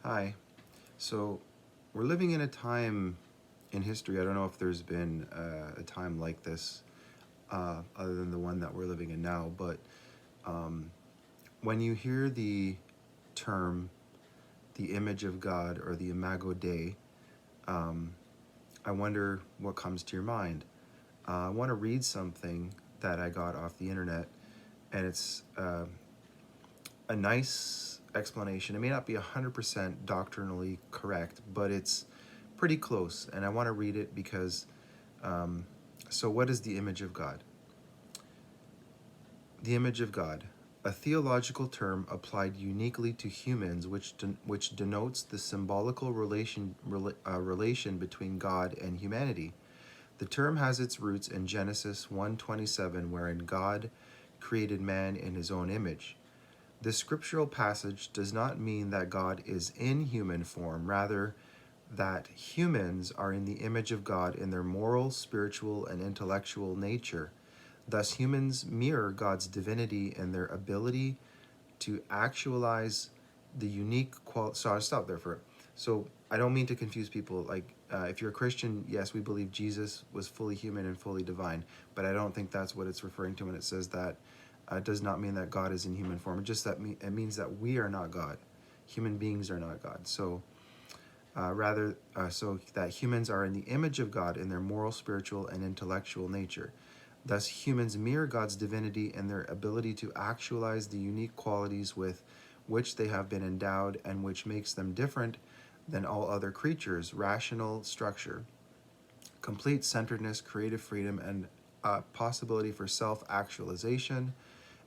Hi. So we're living in a time in history. I don't know if there's been a time like this other than the one that we're living in now. But um, when you hear the term the image of God or the Imago Dei, um, I wonder what comes to your mind. I want to read something that I got off the internet, and it's a nice explanation. It may not be 100% doctrinally correct, but it's pretty close, and I want to read it because so what is the image of God? The image of God, a theological term applied uniquely to humans, which denotes the symbolical relation between God and humanity. The term has its roots in Genesis 1:27, wherein God created man in his own image. This scriptural passage does not mean that God is in human form, rather, that humans are in the image of God in their moral, spiritual, and intellectual nature. Thus, humans mirror God's divinity in their ability to actualize the unique quality. So I'll stop there for it. So I don't mean to confuse people. Like, if you're a Christian, yes, we believe Jesus was fully human and fully divine, but I don't think that's what it's referring to when it says that. It does not mean that God is in human form. It just it means that we are not God. Human beings are not God. So so that humans are in the image of God in their moral, spiritual, and intellectual nature. Thus, humans mirror God's divinity in their ability to actualize the unique qualities with which they have been endowed and which makes them different than all other creatures: rational structure, complete centeredness, creative freedom, and possibility for self-actualization,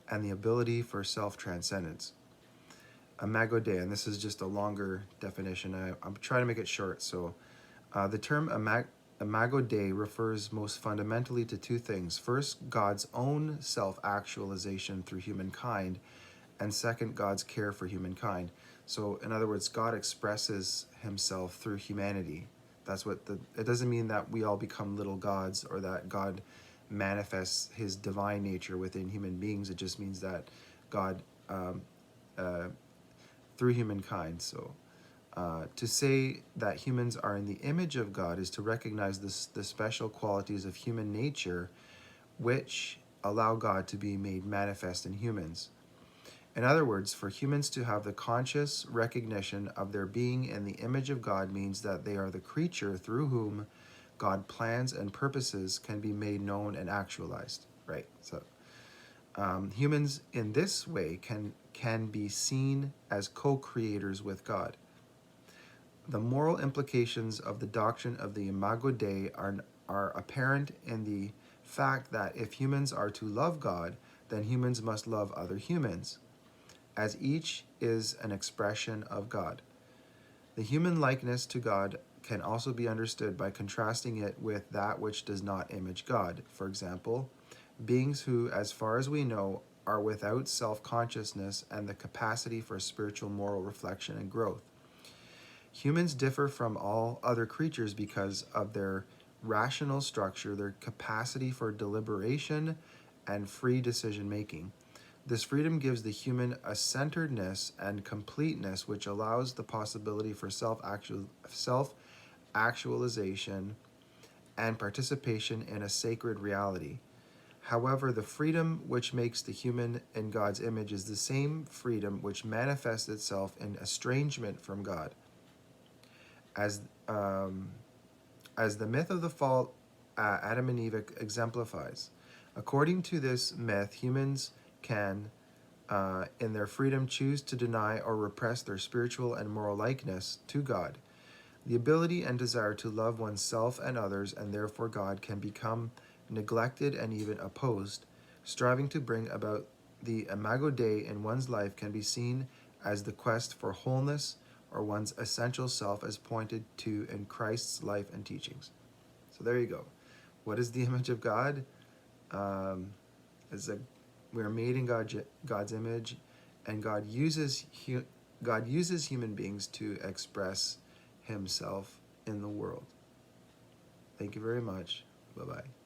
and the ability for self-transcendence. Imago Dei, and this is just a longer definition. I'm trying to make it short. So the term Imago Dei refers most fundamentally to two things. First, God's own self-actualization through humankind, and second, God's care for humankind. So in other words, God expresses himself through humanity. That's what it doesn't mean that we all become little gods or that God manifests his divine nature within human beings. It just means that God uh, through humankind. So to say that humans are in the image of God is to recognize the special qualities of human nature which allow God to be made manifest in humans. In other words, for humans to have the conscious recognition of their being in the image of God means that they are the creature through whom God plans and purposes can be made known and actualized. Right. So humans in this way can be seen as co-creators with God. The moral implications of the doctrine of the Imago Dei are apparent in the fact that if humans are to love God, then humans must love other humans, as each is an expression of God. The human likeness to God can also be understood by contrasting it with that which does not image God. For example, beings who, as far as we know, are without self-consciousness and the capacity for spiritual moral reflection and growth. Humans differ from all other creatures because of their rational structure, their capacity for deliberation, and free decision-making. This freedom gives the human a centeredness and completeness which allows the possibility for self-actualization and participation in a sacred reality. However, the freedom which makes the human in God's image is the same freedom which manifests itself in estrangement from God. As the myth of the fall, Adam and Eve exemplifies. According to this myth, humans can, in their freedom, choose to deny or repress their spiritual and moral likeness to God. The ability and desire to love oneself and others, and therefore God, can become neglected and even opposed. Striving to bring about the Imago Dei in one's life can be seen as the quest for wholeness or one's essential self as pointed to in Christ's life and teachings. So there you go. What is the image of God? Is that we are made in God's image, and God uses human beings to express himself in the world. Thank you very much. Bye-bye.